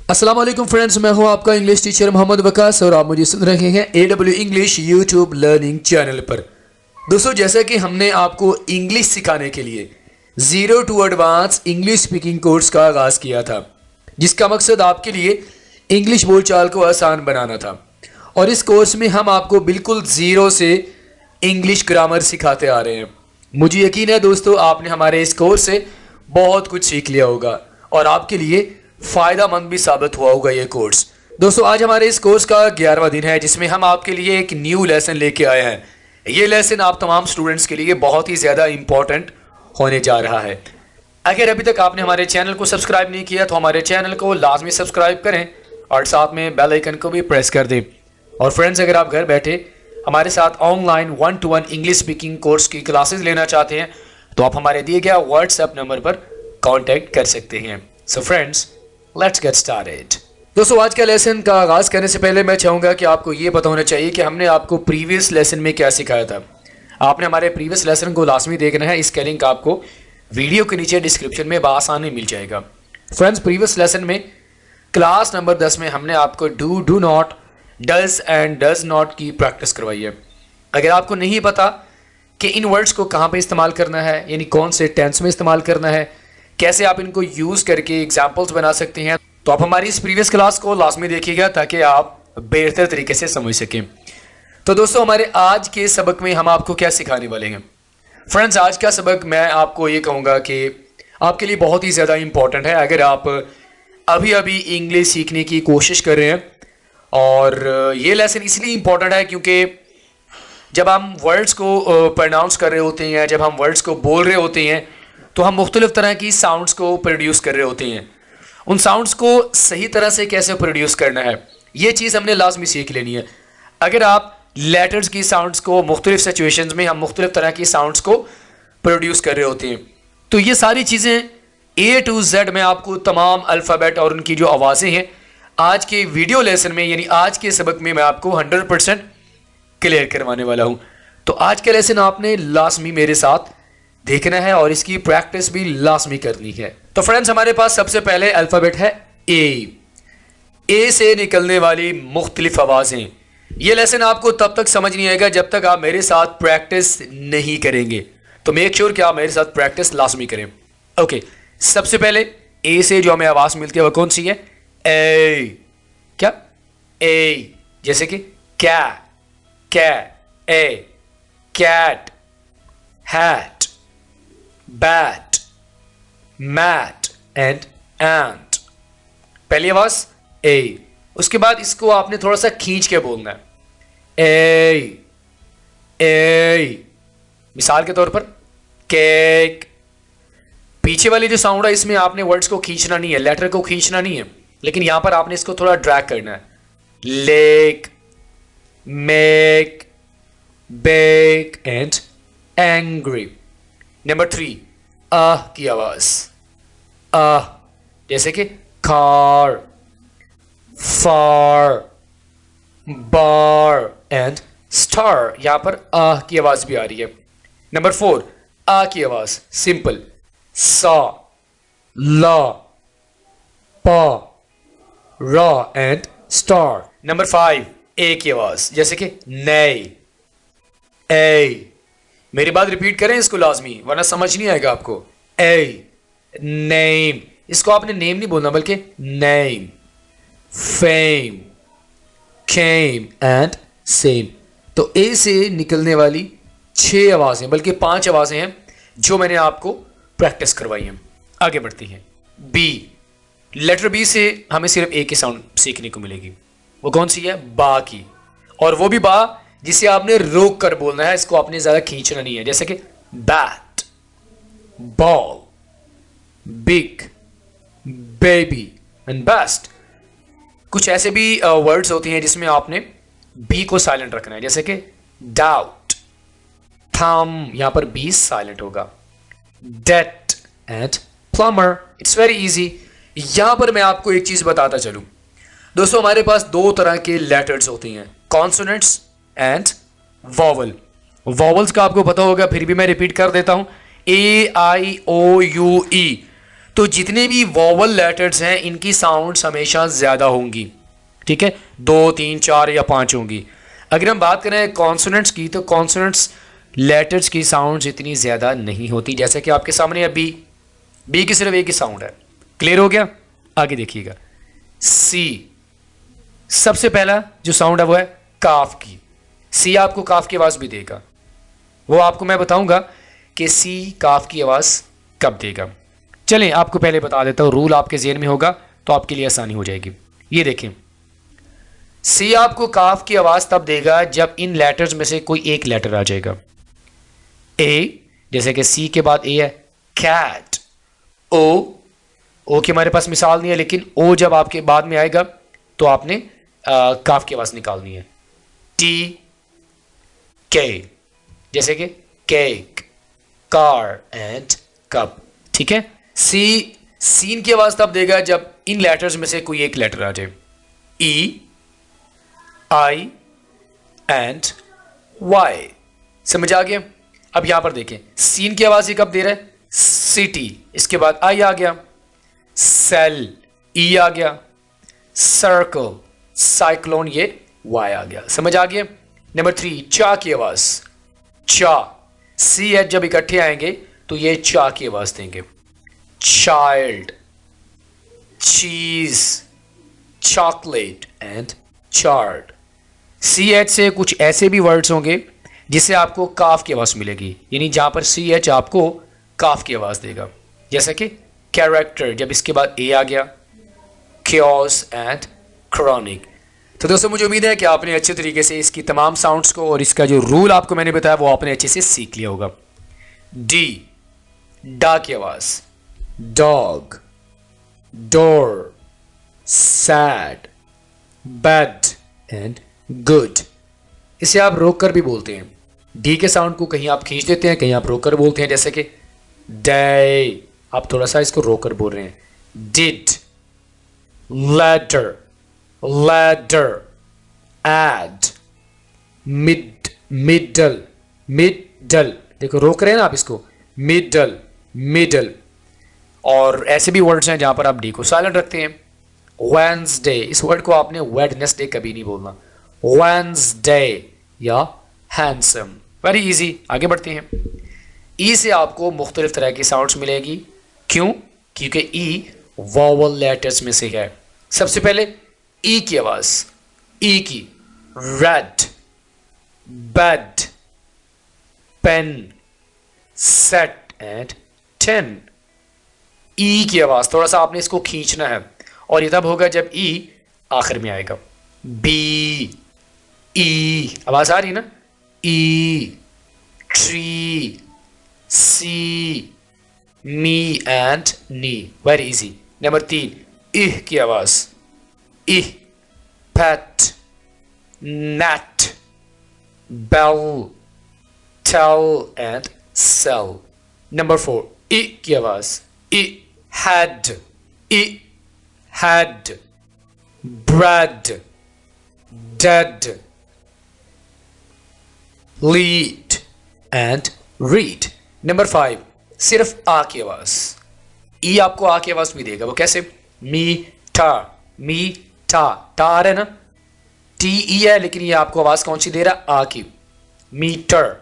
अस्सलाम वालेकुम फ्रेंड्स, मैं हूं आपका इंग्लिश टीचर मोहम्मद वकास और आप मुझे सुन रहे हैं AW English YouTube learning channel पर। दोस्तों, जैसा कि हमने आपको इंग्लिश सिखाने के लिए 0 to advance English speaking course का आगाज़ किया था, जिसका मकसद आपके लिए इंग्लिश बोलचाल को आसान बनाना था। और इस कोर्स में हम आपको बिल्कुल ज़ीरो से इंग्लिश ग्रामर सिखाते आ रहे हैं। मुझे यकीन है दोस्तों, आपने हमारे इस कोर्स से बहुत कुछ सीख लिया होगा और आपके लिए फ़ायदा मंद भी साबित हुआ होगा ये कोर्स। दोस्तों, आज हमारे इस कोर्स का 11वां दिन है, जिसमें हम आपके लिए एक न्यू लेसन लेके आए हैं। ये लेसन आप तमाम स्टूडेंट्स के लिए बहुत ही ज़्यादा इंपॉर्टेंट होने जा रहा है। अगर अभी तक आपने हमारे चैनल को सब्सक्राइब नहीं किया तो हमारे चैनल को लाजमी सब्सक्राइब करें और साथ में बेल आइकन को भी प्रेस कर दें। और फ्रेंड्स, अगर आप घर बैठे हमारे साथ online 1-to-1 English speaking course की क्लासेस लेना चाहते हैं तो आप हमारे दिए गया व्हाट्सएप नंबर पर कॉन्टैक्ट कर सकते हैं। So friends, let's get started. दोस्तों, आज का लेसन का आगाज़ करने से पहले मैं चाहूँगा कि आपको ये पता होना चाहिए कि हमने आपको प्रीवियस लेसन में क्या सिखाया था। आपने हमारे प्रीवियस लेसन को लाजमी देखना है। इसका लिंक आपको वीडियो के नीचे डिस्क्रिप्शन में बआसानी मिल जाएगा। फ्रेंड्स, प्रीवियस लेसन में क्लास नंबर 10 में हमने आपको do not, does and does not की प्रैक्टिस करवाई है। अगर आपको नहीं पता कि इन वर्ड्स को कहाँ पे इस्तेमाल करना है, यानी कौन से टेंस में इस्तेमाल करना है, कैसे आप इनको यूज़ करके एग्जाम्पल्स बना सकते हैं, तो आप हमारी इस प्रीवियस क्लास को लाजमी देखिएगा ताकि आप बेहतर तरीके से समझ सकें। तो दोस्तों, हमारे आज के सबक में हम आपको क्या सिखाने वाले हैं। फ्रेंड्स, आज का सबक मैं आपको ये कहूँगा कि आपके लिए बहुत ही ज़्यादा इम्पॉर्टेंट है। अगर आप अभी अभी इंग्लिश सीखने की कोशिश कर रहे हैं, और ये लेसन इसलिए इम्पॉर्टेंट है क्योंकि जब हम वर्ड्स को प्रोनाउंस कर रहे होते हैं, जब हम वर्ड्स को बोल रहे होते हैं, तो हम मुख्तलिफ तरह की साउंड्स को प्रोड्यूस कर रहे होते हैं। उन साउंड्स को सही तरह से कैसे प्रोड्यूस करना है, ये चीज़ हमने लाजमी सीख लेनी है। अगर आप लेटर्स की साउंड्स को मुख्तलिफ सिचुएशंस में हम मुख्तलिफ तरह की साउंड्स को प्रोड्यूस कर रहे होते हैं, तो ये सारी चीज़ें A to Z में आपको तमाम अल्फ़ाबेट और उनकी जो आवाज़ें हैं आज के वीडियो लेसन में, यानी आज के सबक में मैं आपको 100% क्लियर करवाने वाला हूँ। तो आज का लेसन आपने लाजमी मेरे साथ देखना है और इसकी प्रैक्टिस भी लाजमी करनी है। तो फ्रेंड्स, हमारे पास सबसे पहले अल्फ़ाबेट है ए से निकलने वाली मुख्तलिफ आवाज़ें। ये लेसन आपको तब तक समझ नहीं आएगा जब तक आप मेरे साथ प्रैक्टिस नहीं करेंगे। तो मेक श्योर कि आप मेरे साथ प्रैक्टिस लाजमी करें। ओके, सबसे पहले ए से जो हमें आवाज़ मिलती है वो कौन सी है? ए। क्या? ए। जैसे कि क्या, A, cat, hat, bat, mat and ant. पहली आवाज ए। उसके बाद इसको आपने थोड़ा सा खींच के बोलना है। ए। मिसाल के तौर पर केक। पीछे वाली जो साउंड है इसमें आपने वर्ड्स को खींचना नहीं है, लेटर को खींचना नहीं है, लेकिन यहां पर आपने इसको थोड़ा ड्रैग करना है। Lake, make, bake and angry. Number 3, की आवाज। जैसे कि car, far, bar and star. यहां पर की आवाज भी आ रही है। नंबर 4, की आवाज सिंपल। सा, ला, पा, रा एंड स्टार। नंबर 5, ए की आवाज, जैसे कि नई, ए। मेरी बात रिपीट करें इसको लाजमी, वरना समझ नहीं आएगा आपको। ए, नेम। इसको आपने नेम नहीं बोलना बल्कि name. Fame, came and same. तो ए से निकलने वाली 6 आवाजें, बल्कि 5 आवाजें हैं जो मैंने आपको प्रैक्टिस करवाई हैं। आगे बढ़ती हैं। बी। लेटर बी से हमें सिर्फ ए की साउंड सीखने को मिलेगी। वो कौन सी है? बा की। और वो भी बा जिसे आपने रोक कर बोलना है, इसको आपने ज्यादा खींचना नहीं है। जैसे कि bat, ball, big, baby and best. कुछ ऐसे भी वर्ड्स होते हैं जिसमें आपने बी को साइलेंट रखना है, जैसे कि डाउट, थम, यहां पर बी साइलेंट होगा। Debt and plumber. It's very easy. यहां पर मैं आपको एक चीज बताता चलूं दोस्तों, हमारे पास 2 तरह के लेटर्स होते हैं, कॉन्सोनेंट्स एंड वॉवल। वॉवल्स का आपको पता होगा, फिर भी मैं रिपीट कर देता हूं। A I O U E। तो जितने भी वोवल लेटर्स हैं इनकी साउंड्स हमेशा ज़्यादा होंगी, ठीक है, 2, 3, 4 या 5 होंगी। अगर हम बात करें कॉन्सोनेंट्स की, तो कॉन्सोनेंट्स लेटर्स की साउंड्स इतनी ज़्यादा नहीं होती, जैसे कि आपके सामने अभी बी की सिर्फ एक ही साउंड है। क्लियर हो गया? आगे देखिएगा, सी सबसे पहला जो साउंड है वो है काफ की। सी आपको काफ की आवाज़ भी देगा, वो आपको मैं बताऊंगा कि सी काफ की आवाज़ कब देगा। चलें आपको पहले बता देता हूँ, रूल आपके ज़हन में होगा तो आपके लिए आसानी हो जाएगी। ये देखें, सी आपको काफ की आवाज़ तब देगा जब इन लेटर्स में से कोई एक लेटर आ जाएगा। ए, जैसे कि सी के बाद ए है कैट। ओ की हमारे पास मिसाल नहीं है, लेकिन ओ जब आपके बाद में आएगा तो आपने काफ की आवाज़ निकालनी है। टी, के, जैसे कि केक, कार एंड कप, ठीक है। सीन की आवाज़ तब देगा जब इन लेटर्स में से कोई एक लेटर आ जाए। ई, आई एंड वाई, समझ आ गया? अब यहां पर देखें, सीन की आवाज़ ये कब दे रहा है? सिटी, इसके बाद आई आ गया, सेल ई आ गया, सर्कल साइक्लोन ये वाई आ गया, समझ आ गया? नंबर 3, चा की आवाज़, चा सी एच जब इकट्ठे आएंगे तो ये चा की आवाज़ देंगे। Child, cheese, chocolate and chard. C H से कुछ ऐसे भी वर्ड्स होंगे जिससे आपको काफ की आवाज़ मिलेगी, यानी जहां पर सी एच आपको काफ की आवाज़ देगा, जैसे कि कैरेक्टर जब इसके बाद ए आ गया, क्योस एंड क्रॉनिक। तो दोस्तों मुझे उम्मीद है कि आपने अच्छे तरीके से इसकी तमाम साउंड्स को और इसका जो रूल आपको मैंने बताया वो आपने अच्छे से सीख लिया होगा। डी, डा की आवाज़, dog, door, sad, bad and good. इसे आप रोक कर भी बोलते हैं। डी के साउंड को कहीं आप खींच देते हैं, कहीं आप रोक कर बोलते हैं, जैसे कि डे, आप थोड़ा सा इसको रोक कर बोल रहे हैं। Did, letter, ladder, add, middle, देखो रोक रहे हैं ना आप इसको, middle। और ऐसे भी वर्ड्स हैं जहां पर आप डी को साइलेंट रखते हैं। Wednesday, इस वर्ड को आपने Wednesday कभी नहीं बोलना, Wednesday या handsome। वेरी इजी, आगे बढ़ते हैं। ई से आपको मुख्तलिफ तरह की साउंड्स मिलेगी, क्यों? क्योंकि ई वॉवल लेटर्स में से है। सबसे पहले ई की आवाज, ई की, red, bed, pen, set and ten. E की आवाज थोड़ा सा आपने इसको खींचना है और ये तब होगा जब ई आखिर में आएगा। बी, ई, आवाज आ रही है ना? E, tree, see, me and knee. Very easy. Number 3, इह की आवाज, इह, pet, net, bell, tell and sell. Number 4, I की आवाज, I, had, bread, dead, lead and read. Number 5, सिर्फ आ की आवाज। ई आपको आ की आवाज भी देगा, वो कैसे? मीठा, टा आ रहा है ना, टी ई है, लेकिन ये आपको आवाज कौन सी दे रहा है? आ की। मीटर,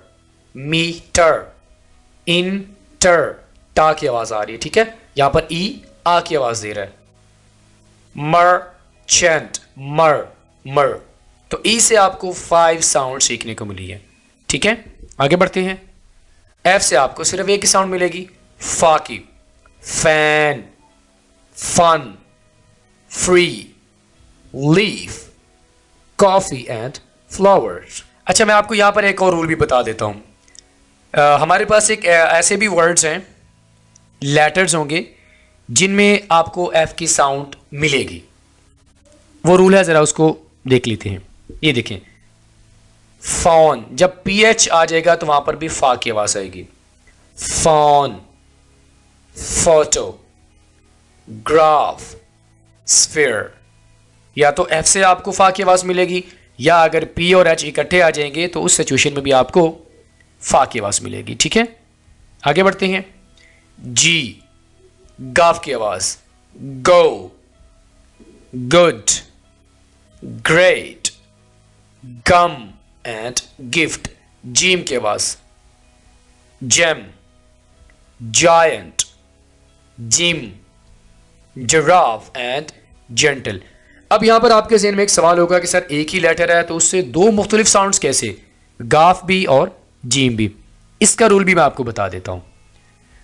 इंटर, टा की आवाज आ रही है, ठीक है। यहां पर ई आ की आवाज दे रहा है। मर्चेंट, मर। तो ई से आपको 5 साउंड सीखने को मिली है, ठीक है। आगे बढ़ते हैं। एफ से आपको सिर्फ एक ही साउंड मिलेगी, फा की। Fan, fun, free, leaf, coffee and flowers. अच्छा, मैं आपको यहां पर एक और रूल भी बता देता हूं। हमारे पास एक ऐसे भी वर्ड्स हैं, लेटर्स होंगे जिनमें आपको एफ की साउंड मिलेगी। वो रूल है, जरा उसको देख लेते हैं। ये देखें, फोन, जब पीएच आ जाएगा तो वहां पर भी फा की आवाज आएगी। Phone, photo, graph, sphere. या तो एफ से आपको फा की आवाज मिलेगी, या अगर पी और एच इकट्ठे आ जाएंगे तो उस सिचुएशन में भी आपको फा की आवाज मिलेगी, ठीक है। आगे बढ़ते हैं। जी, गाफ की आवाज go, good, great, gum and gift. जीम की आवाज gem, giant, gym, giraffe and gentle. अब यहां पर आपके ज़हन में एक सवाल होगा कि सर एक ही लेटर है तो उससे दो मुख्तलिफ साउंड्स कैसे, गाफ भी और जीम भी। इसका रूल भी मैं आपको बता देता हूं।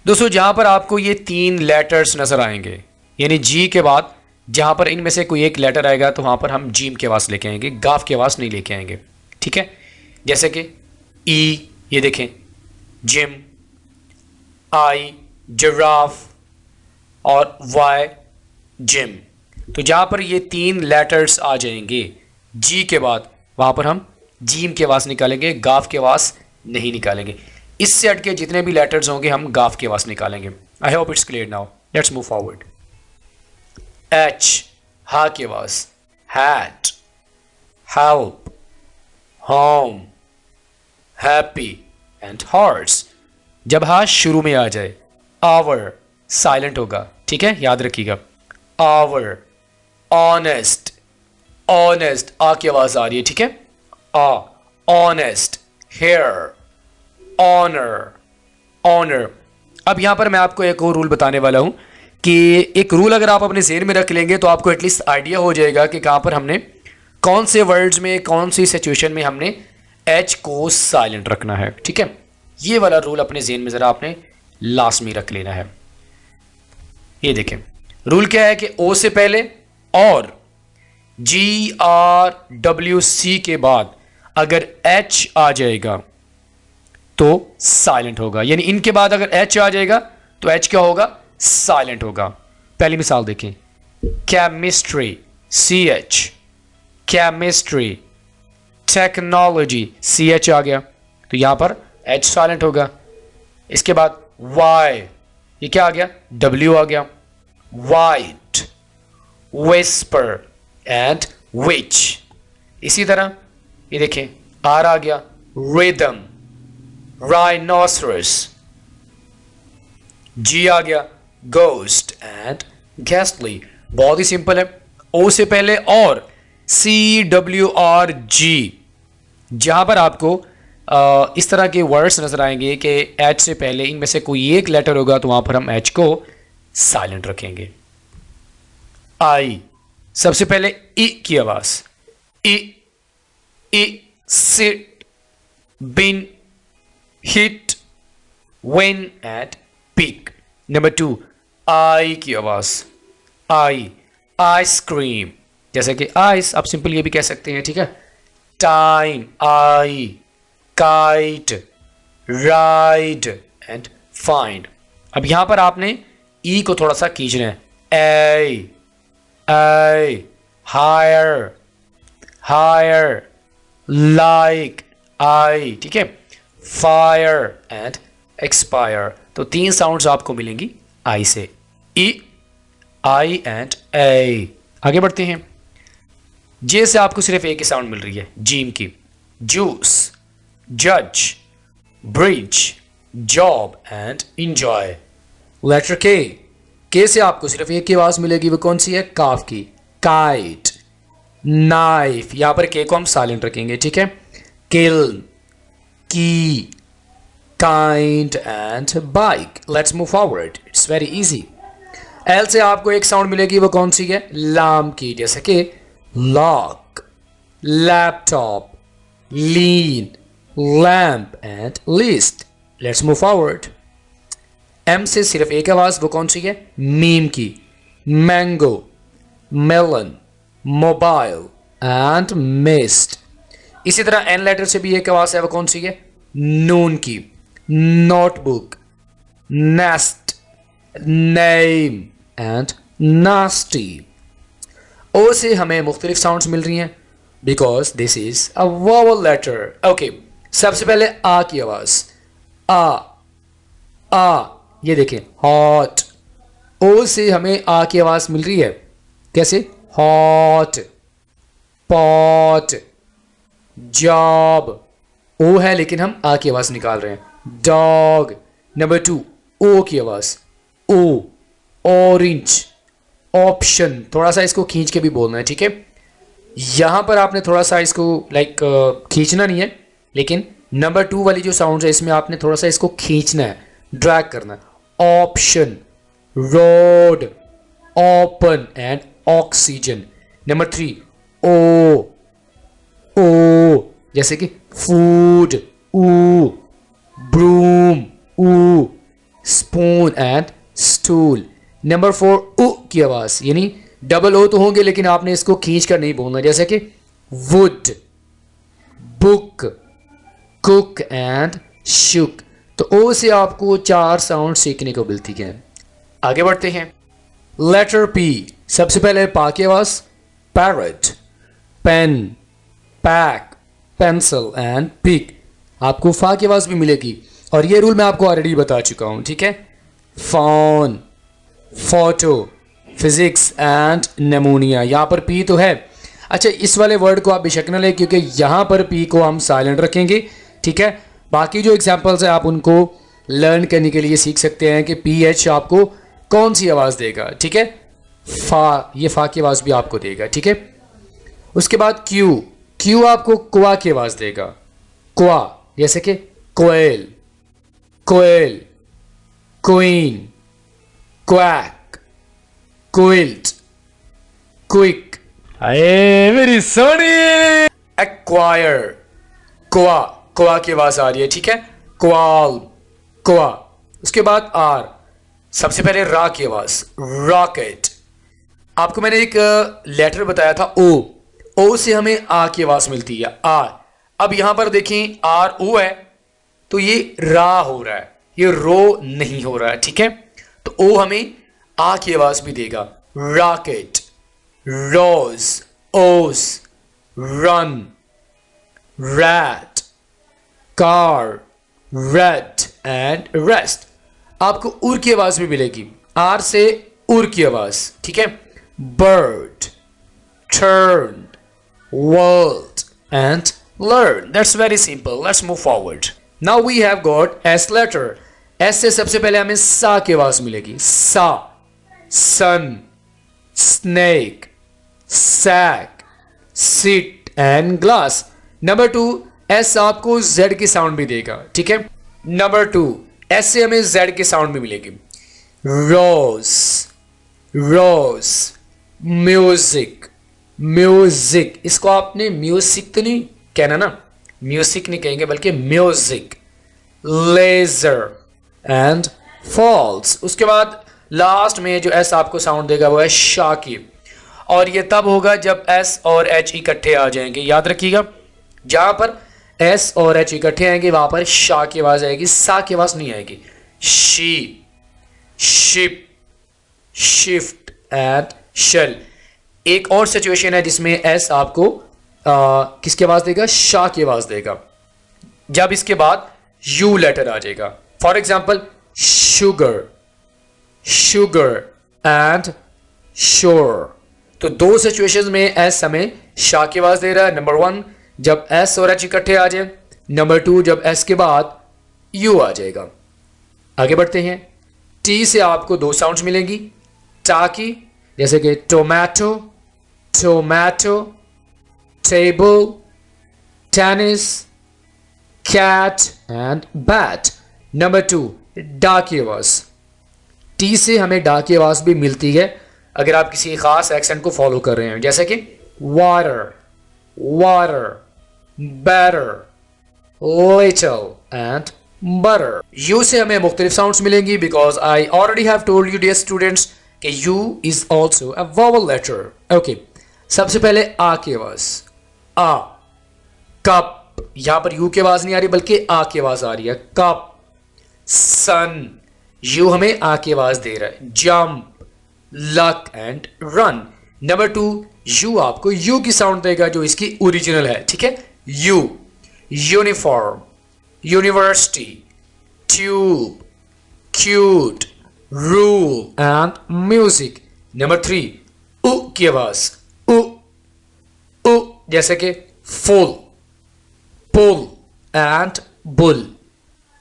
दोस्तों जहां पर आपको ये तीन लेटर्स नजर आएंगे, यानी जी के बाद जहां पर इनमें से कोई एक लेटर आएगा तो वहां पर हम जीम की आवाज लेके आएंगे, गाफ की आवाज नहीं लेके आएंगे। ठीक है, जैसे कि ई, ये देखें जिम, आई जिराफ और वाई जिम। तो जहां पर ये तीन लेटर्स आ जाएंगे जी के बाद, वहां पर हम जीम की आवाज निकालेंगे, गाफ की आवाज नहीं निकालेंगे। इससे हटके जितने भी लेटर्स होंगे हम गाफ की आवाज निकालेंगे। I hope it's clear now, let's move forward. H, हा की आवाज hat, help, home, happy and horse. जब हा शुरू में आ जाए, आवर साइलेंट होगा, ठीक है, याद रखिएगा। आवर, ऑनेस्ट, ऑनेस्ट आ की आवाज आ रही है, ठीक है, आ, ऑनेस्ट, हेयर, ऑनर, ऑनर। अब यहां पर मैं आपको एक और रूल बताने वाला हूं कि एक रूल अगर आप अपने ज़हन में रख लेंगे तो आपको एटलीस्ट आइडिया हो जाएगा कि कहां पर हमने कौन से वर्ड्स में कौन सी सिचुएशन में हमने एच को साइलेंट रखना है। ठीक है, ये वाला रूल अपने ज़हन में ज़रा आपने लाजमी रख लेना है। ये देखें, रूल क्या है कि ओ से पहले और GRWC के बाद अगर एच आ जाएगा तो साइलेंट होगा, यानी इनके बाद अगर एच आ जाएगा तो एच क्या होगा, साइलेंट होगा। पहली मिसाल देखें, chemistry, CH, chemistry, technology, CH आ गया तो यहां पर एच साइलेंट होगा। इसके बाद वाई, ये क्या आ गया, W आ गया। White, whisper and which. इसी तरह ये देखें, आर आ गया, रिदम, राइनोसरस। जी आ गया, गोस्ट एंड गेस्टली। बहुत ही सिंपल है। ओ से पहले और CWRG, जहां पर आपको इस तरह के वर्ड्स नजर आएंगे कि एच से पहले इनमें से कोई एक लेटर होगा तो वहां पर हम एच को साइलेंट रखेंगे। आई, सबसे पहले ई की आवाज, E, E, sit, bin, hit, win and pick. Number 2, I की आवाज, आई, आइसक्रीम, जैसे कि आइस आप सिंपल ये भी कह सकते हैं, ठीक है। Time, I, kite, ride and find. अब यहां पर आपने ई को थोड़ा सा खींचना है, ए, हायर, हायर, लाइक, आई, ठीक है, फायर एंड एक्सपायर। तो तीन साउंड्स आपको मिलेंगी आई से, ई, आई एंड ए। आगे बढ़ते हैं, जे से आपको सिर्फ एक ही साउंड मिल रही है, जीम की, जूस, जज, bridge, job and enjoy. Letter के से आपको सिर्फ एक ही आवाज मिलेगी, वो कौन सी है, काफ की, काइट, नाइफ, यहां पर के को हम साइलेंट रखेंगे, ठीक है, किल, की, kind and bike. Let's move forward, it's very easy. L से आपको एक साउंड मिलेगी, वो कौन सी है, लाम की, जैसे कि lock, laptop, lean, lamp and list. Let's move forward. M से सिर्फ एक आवाज, वो कौन सी है, मीम की, mango, melon, mobile and mist. इसी तरह एन लेटर से भी एक आवाज है, वो कौन सी है, नून की, notebook, nest, name and nasty. O से हमें मुख्तलिफ साउंड्स मिल रही हैं because this is a vowel letter. Okay, सबसे पहले आ की आवाज, आ, ये देखें, हॉट। ओ से हमें आ की आवाज मिल रही है, कैसे, हॉट, पॉट, जॉब। ओ है लेकिन हम आ की आवाज निकाल रहे हैं, डॉग। नंबर 2, ओ की आवाज, ओ, ऑरेंज, ऑप्शन, थोड़ा सा इसको खींच के भी बोलना है, ठीक है। यहां पर आपने थोड़ा सा इसको लाइक खींचना नहीं है, लेकिन नंबर 2 वाली जो साउंड है इसमें आपने थोड़ा सा इसको खींचना है, ड्रैग करना है। Option, road, open and oxygen. Number 3 ओ, ओ जैसे कि फूड, ऊ, ब्रूम, ऊ, स्पून एंड स्टूल। नंबर 4 उ की आवाज, यानी डबल ओ तो होंगे लेकिन आपने इसको खींच कर नहीं बोलना, जैसे कि वुड, बुक, कुक एंड शुक। तो ओ से आपको 4 साउंड सीखने को मिलती है। आगे बढ़ते हैं। लेटर पी, सबसे पहले पा की आवाज, parrot, pen, pack, pencil and pick. आपको फा की आवाज भी मिलेगी और ये रूल मैं आपको ऑलरेडी बता चुका हूं, ठीक है। Phone, photo, physics and pneumonia. यहां पर पी तो है। अच्छा, इस वाले वर्ड को आप बेशक न लें क्योंकि यहां पर पी को हम साइलेंट रखेंगे, ठीक है। बाकी जो एग्जांपल्स है आप उनको लर्न करने के लिए सीख सकते हैं कि पी एच आपको कौन सी आवाज देगा, ठीक है। फा, ये फा की आवाज भी आपको देगा, ठीक है। उसके बाद क्यू, क्यू आपको क्वा की आवाज देगा, क्वा, जैसे कि कोयल, कोयल, क्वीन, क्वैक, क्विल्ट, क्विक। अरे मेरी सोनी। एक्वायर, क्वा, क्वा की आवाज आ रही है, ठीक है। क्वाल, क्वा। उसके बाद आर, सबसे पहले रा की आवाज, रॉकेट। आपको मैंने एक लेटर बताया था ओ, ओ से हमें आ की आवाज मिलती है, आ। अब यहां पर देखें आर ओ है तो ये रा हो रहा है, ये रो नहीं हो रहा है, ठीक है। तो ओ हमें आ की आवाज भी देगा। रॉकेट, रोज, ओस, run, rat, car, red and rest. आपको उर की आवाज भी मिलेगी, आर से उर की आवाज, ठीक है। Bird, turn, world and learn. That's very simple. Let's move forward. Now we have got S letter. S से सबसे पहले हमें सा की आवाज मिलेगी, सा, sun, snake, sack, sit and glass. Number 2 S आपको Z की साउंड भी देगा, ठीक है। नंबर 2 S से हमें Z की साउंड भी मिलेगी। rose, rose, music, music. इसको आपने म्यूजिक तो नहीं कहना ना, म्यूजिक नहीं कहेंगे बल्कि म्यूजिक। Ledger and false. उसके बाद लास्ट में जो एस आपको साउंड देगा वो है शा की, और ये तब होगा जब एस और एच इकट्ठे आ जाएंगे। याद रखिएगा, जहां पर एस और एच इकट्ठे आएंगे वहां पर शा की आवाज आएगी, सा की आवाज नहीं आएगी। She, ship, shift and shell. एक और सिचुएशन है जिसमें एस आपको किसकी आवाज देगा, शा की आवाज देगा, जब इसके बाद यू लेटर आ जाएगा। For example sugar, sugar and sure. तो 2 सिचुएशंस में एस हमें शा की आवाज दे रहा है। नंबर 1 जब एस और एच इकट्ठे आ जाए, नंबर 2 जब एस के बाद यू आ जाएगा। आगे बढ़ते हैं। टी से आपको 2 साउंड्स मिलेंगी, टा की, जैसे कि tomato, tomato, table, tennis, cat and bat. Number 2 डा की आवाज। टी से हमें डा की आवाज भी मिलती है अगर आप किसी खास एक्सेंट को फॉलो कर रहे हैं, जैसे कि water, water, better, little and butter. U से हमें मुख्तलिफ साउंड्स मिलेंगी because I already have told you dear students कि U is also a vowel letter. Okay, सबसे पहले आ की आवाज, आ, कप। यहां पर यू की आवाज नहीं आ रही बल्कि आ की आवाज आ रही है, कप। सन, यू हमें आ की आवाज दे रहा है। Jump, luck and run. Number 2 U आपको यू की साउंड देगा जो इसकी ओरिजिनल है, ठीक है। U, uniform, university, tube, cute, rule and music. Number 3 उ की आवाज, उ, उ, जैसे कि full, pull and bull.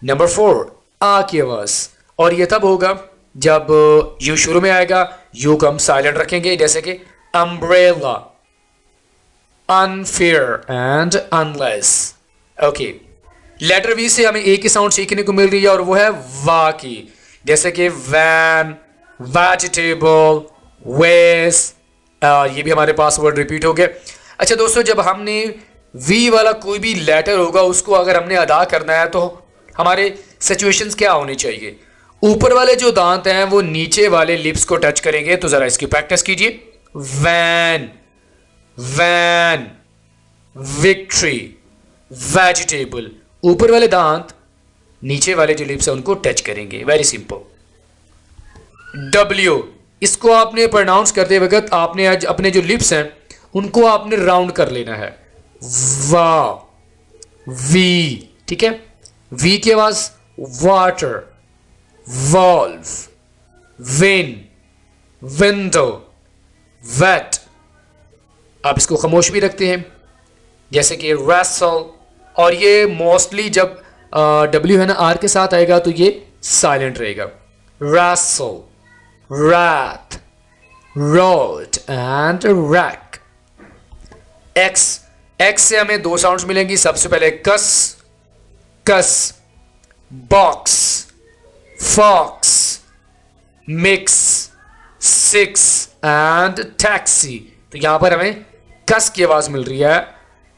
Number 4 आ की आवाज, और यह तब होगा जब यू शुरू में आएगा यू को हम साइलेंट रखेंगे, जैसे कि umbrella, unfair and unless. Okay, letter V से हमें एक ही साउंड सीखने को मिल रही है और वो है वा की, जैसे कि वैन, वेजिटेबल, वेस। ये भी हमारे पास वर्ड रिपीट हो गया। अच्छा दोस्तों, जब हमने वी वाला कोई भी लेटर होगा उसको अगर हमने अदा करना है तो हमारे सिचुएशंस क्या होनी चाहिए? ऊपर वाले जो दांत हैं वो नीचे वाले लिप्स को टच करेंगे, तो जरा इसकी प्रैक्टिस कीजिए। Van, van, victory, vegetable. ऊपर वाले दांत नीचे वाले जो लिप्स हैं उनको टच करेंगे। Very simple. डब्ल्यू, इसको आपने प्रोनाउंस करते वक्त आपने आज अपने जो लिप्स हैं उनको आपने राउंड कर लेना है। वा, वी, ठीक है। वी की आवाज water, valve, win, window, wet. आप इसको खामोश भी रखते हैं, जैसे कि रैसल। और ये मोस्टली जब डब्ल्यू है ना आर के साथ आएगा तो ये साइलेंट रहेगा। Wrestle, rat, road and rack. X, X से हमें दो साउंड्स मिलेंगी। सबसे पहले कस, कस, box, fox, mix, six and taxi. तो यहां पर हमें कस की आवाज मिल रही है,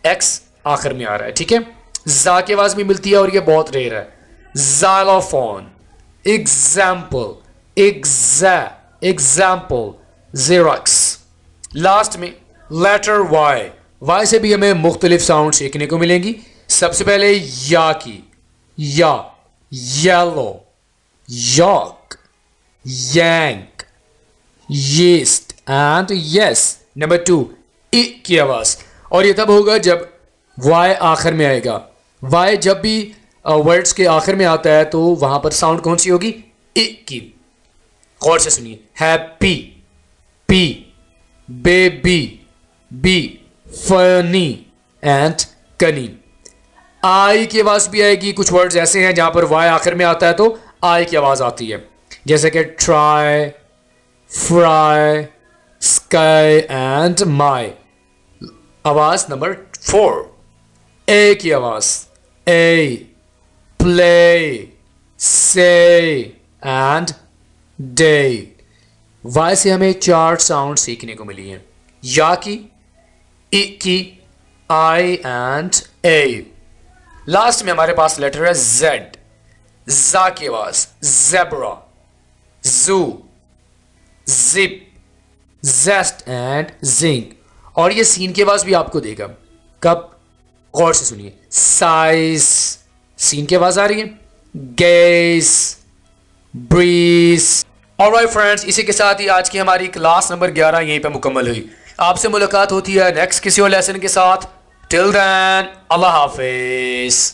एक्स आखिर में आ रहा है, ठीक है। जा की आवाज भी मिलती है और ये बहुत रेयर है। Xylophone, example, example, xerox. Last में लेटर वाई, वाई से भी हमें मुख्तलिफ साउंड सीखने को मिलेंगी। सबसे पहले या की, या, yellow, yolk, yank, yeast and yes. Number 2 ई की आवाज, और ये तब होगा जब वाई आखिर में आएगा। वाई जब भी वर्ड्स के आखिर में आता है तो वहां पर साउंड कौन सी होगी? ई की। गौर से सुनिए। Happy, P, baby, B, funny and canny. I की आवाज भी आएगी। कुछ वर्ड्स ऐसे हैं जहां पर वाई आखिर में आता है तो आई की आवाज आती है, जैसे कि try, fry, sky and my. आवाज नंबर 4 ए की आवाज, ए, प्ले, से एंड डे। वाई से हमें 4 साउंड सीखने को मिली हैं, या की, ई की, आई एंड ए। लास्ट में हमारे पास लेटर है जेड। जा की आवाज, जेब्रा, जू, जिप, जेस्ट एंड जिंग। और ये सीन की आवाज भी आपको देगा। कब? गौर से सुनिए। साइज, सीन की आवाज आ रही है। Guess, bridge. ऑलराइट फ्रेंड्स, इसी के साथ ही आज की हमारी क्लास नंबर 11 यहीं पे मुकम्मल हुई। आपसे मुलाकात होती है नेक्स्ट किसी और लेसन के साथ। टिल देन, अल्लाह हाफिज।